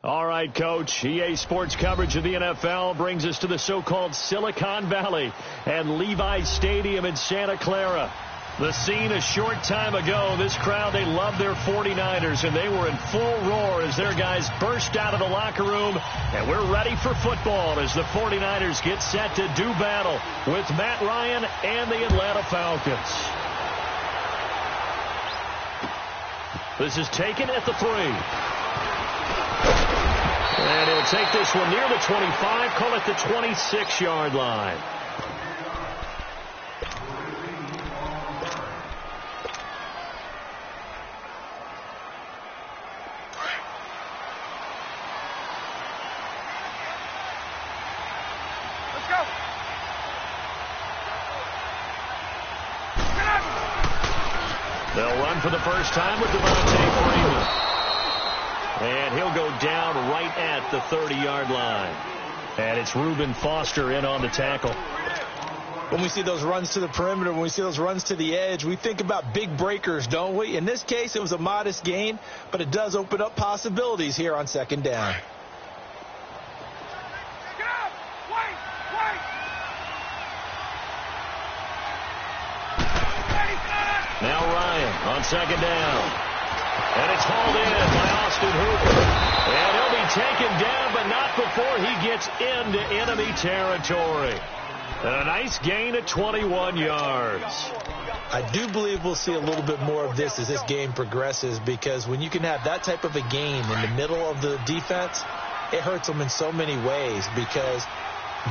All right, Coach. EA Sports coverage of the NFL brings us to the so-called Silicon Valley and Levi's Stadium in Santa Clara. The scene a short time ago, this crowd, they loved their 49ers, and they were in full roar as their guys burst out of the locker room. And we're ready for football as the 49ers get set to do battle with Matt Ryan and the Atlanta Falcons. This is taken at the 3. And he'll take this one near the 25, call it the 26-yard line. Let's go. They'll run for the first time with Devontae Freeman. And he'll go down right at the 30-yard line. And it's Reuben Foster in on the tackle. When we see those runs to the perimeter, when we see those runs to the edge, we think about big breakers, don't we? In this case, it was a modest gain, but it does open up possibilities here on second down. Now Ryan on second down. And it's hauled in by Austin Hooper. And he'll be taken down, but not before he gets into enemy territory. And a nice gain of 21 yards. I do believe we'll see a little bit more of this as this game progresses, because when you can have that type of a gain in the middle of the defense, it hurts them in so many ways, because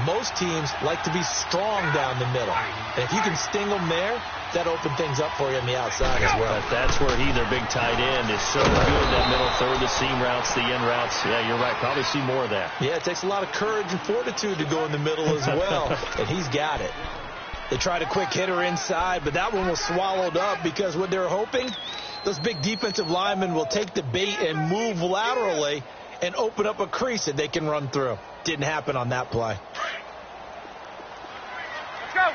most teams like to be strong down the middle. And if you can sting them there, that opens things up for you on the outside as well. But that's where their big tight end, is so good, that middle third, the seam routes, the in routes. Yeah, you're right. Probably see more of that. Yeah, it takes a lot of courage and fortitude to go in the middle as well, and he's got it. They tried a quick hitter inside, but that one was swallowed up, because what they're hoping, those big defensive linemen will take the bait and move laterally and open up a crease that they can run through. Didn't happen on that play. Let's go.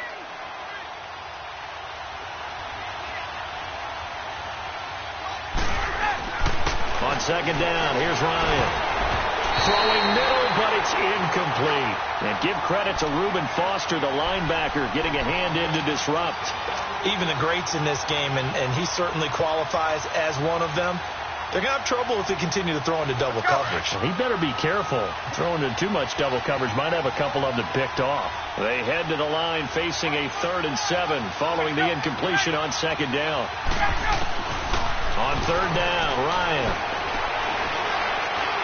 On second down, here's Ryan. Throwing middle, but it's incomplete. And give credit to Reuben Foster, the linebacker, getting a hand in to disrupt. Even the greats in this game, and he certainly qualifies as one of them, they're going to have trouble if they continue to throw into double coverage. He better be careful. Throwing into too much double coverage might have a couple of them picked off. They head to the line facing a 3rd and 7 following the incompletion on second down. On third down, Ryan.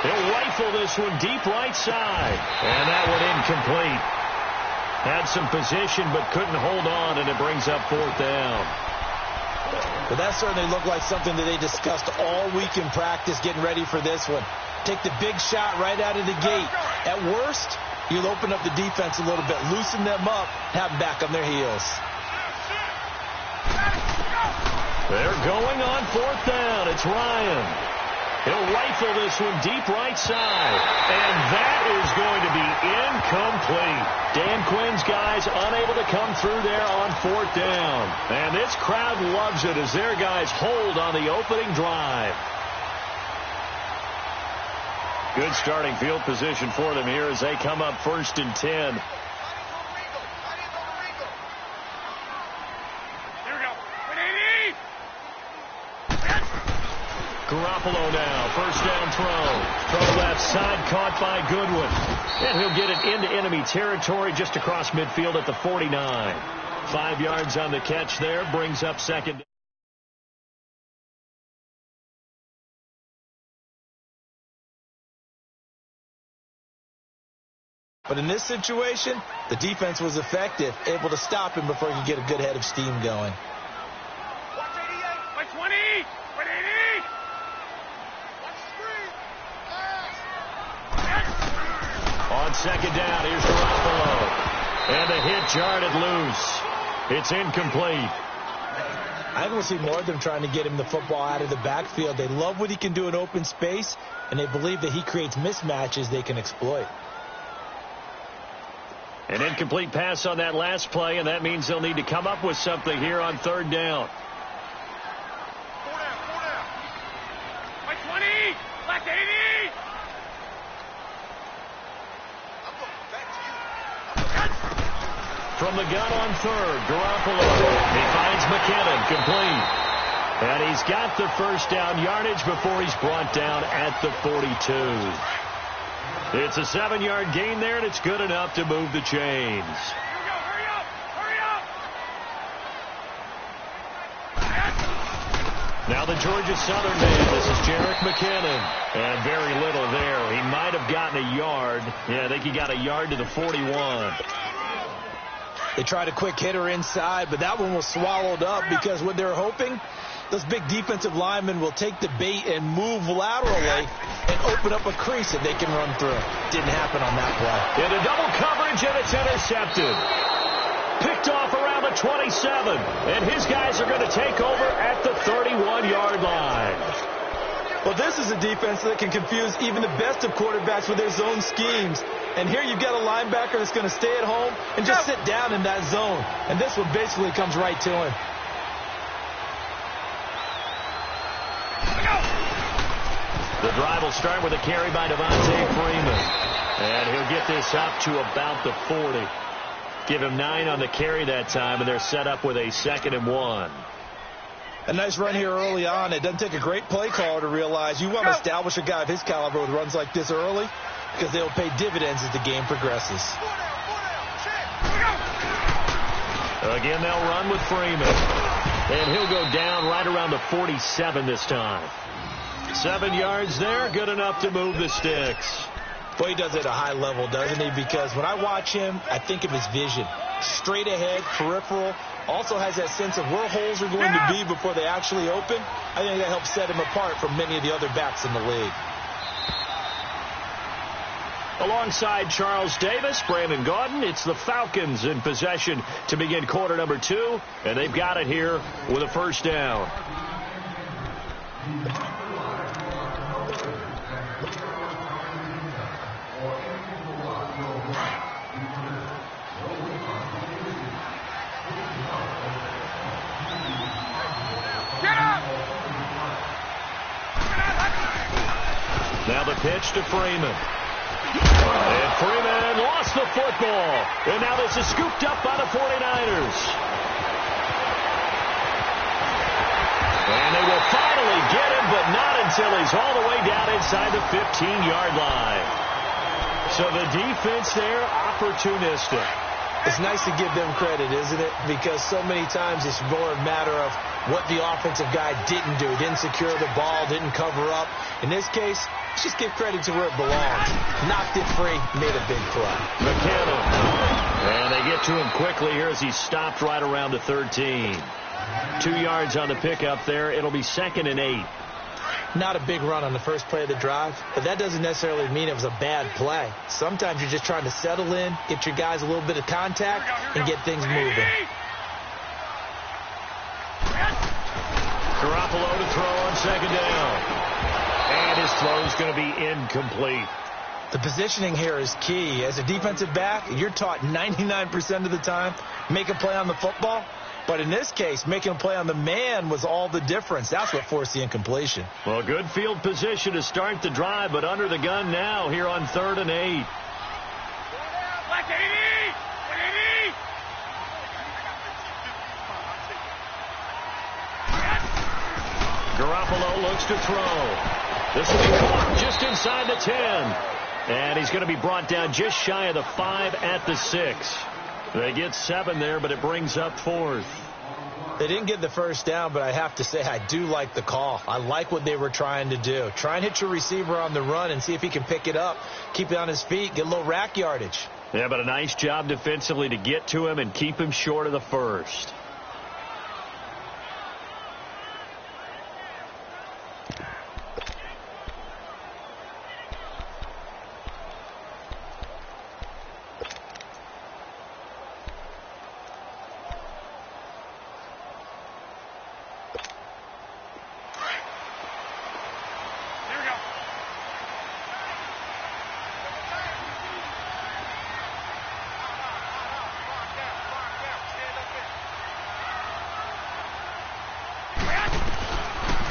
He'll rifle this one deep right side. And that one incomplete. Had some position but couldn't hold on, and it brings up 4th down. But that certainly looked like something that they discussed all week in practice, getting ready for this one. Take the big shot right out of the gate. At worst, you'll open up the defense a little bit, loosen them up, have them back on their heels. They're going on 4th down. It's Ryan. He'll rifle this one deep right side. And that is going to be incomplete. Dan Quinn's guys unable to come through there on 4th down. And this crowd loves it as their guys hold on the opening drive. Good starting field position for them here as they come up 1st and 10. Garoppolo now, 1st down throw. Throw left side, caught by Goodwin. And he'll get it into enemy territory just across midfield at the 49. 5 yards on the catch there, brings up 2nd. But in this situation, the defense was effective, able to stop him before he could get a good head of steam going. Watch 88. Watch 20. 180. On second down, here's Garoppolo. And the hit jarred loose. It's incomplete. I think we'll see more of them trying to get him the football out of the backfield. They love what he can do in open space, and they believe that he creates mismatches they can exploit. An incomplete pass on that last play, and that means they'll need to come up with something here on 3rd down. 4 down. Like 20. Like 80. From the gun on third, Garoppolo. He finds McKinnon, complete. And he's got the first down yardage before he's brought down at the 42. It's a 7-yard gain there, and it's good enough to move the chains. Hurry up! Hurry up! Now the Georgia Southern man. This is Jerick McKinnon. And very little there. He might have gotten a yard. Yeah, I think he got a yard to the 41. They tried a quick hitter inside, but that one was swallowed up because what they're hoping, those big defensive linemen will take the bait and move laterally and open up a crease that they can run through. Didn't happen on that play. Into double coverage, and it's intercepted. Picked off around the 27, and his guys are going to take over at the 31-yard line. Well, this is a defense that can confuse even the best of quarterbacks with their zone schemes. And here you've got a linebacker that's going to stay at home and just sit down in that zone. And this one basically comes right to him. The drive will start with a carry by Devontae Freeman. And he'll get this up to about the 40. Give him 9 on the carry that time, and they're set up with a 2nd and 1. A nice run here early on. It doesn't take a great play caller to realize you want to establish a guy of his caliber with runs like this early because they'll pay dividends as the game progresses. Again, they'll run with Freeman. And he'll go down right around the 47 this time. 7 yards there, good enough to move the sticks. Boy, he does it at a high level, doesn't he? Because when I watch him, I think of his vision. Straight ahead, peripheral. Also has that sense of where holes are going to be before they actually open. I think that helps set him apart from many of the other backs in the league. Alongside Charles Davis, Brandon Gaudin, it's the Falcons in possession to begin quarter number 2. And they've got it here with a first down. Now the pitch to Freeman. And Freeman lost the football. And now this is scooped up by the 49ers. And they will finally get him, but not until he's all the way down inside the 15-yard line. So the defense there, opportunistic. It's nice to give them credit, isn't it? Because so many times it's more a matter of what the offensive guy didn't do. Didn't secure the ball, didn't cover up. In this case, let's just give credit to where it belongs. Knocked it free, made a big play. McKinnon. And they get to him quickly here as he's stopped right around the 13. 2 yards on the pickup there. It'll be 2nd and 8. Not a big run on the first play of the drive, but that doesn't necessarily mean it was a bad play. Sometimes you're just trying to settle in, get your guys a little bit of contact, and get things moving. Garoppolo to throw on 2nd down. And his throw is going to be incomplete. The positioning here is key. As a defensive back, you're taught 99% of the time, make a play on the football. But in this case, making a play on the man was all the difference. That's what forced the incompletion. Well, good field position to start the drive, but under the gun now here on 3rd and 8. Black 80! 180! Garoppolo looks to throw. This will be caught just inside the 10. And he's going to be brought down just shy of the 5 at the 6. They get 7 there, but it brings up 4th. They didn't get the first down, but I have to say I do like the call. I like what they were trying to do. Try and hit your receiver on the run and see if he can pick it up, keep it on his feet, get a little rack yardage. Yeah, but a nice job defensively to get to him and keep him short of the first.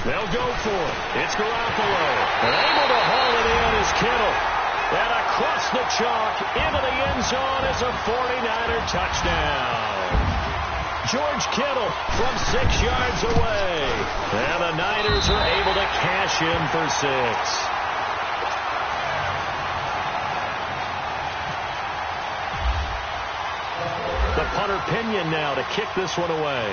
They'll go for it. It's Garoppolo. And able to haul it in is Kittle. And across the chalk into the end zone is a 49er touchdown. George Kittle from 6 yards away. And the Niners are able to cash in for 6. The punter Pinion now to kick this one away.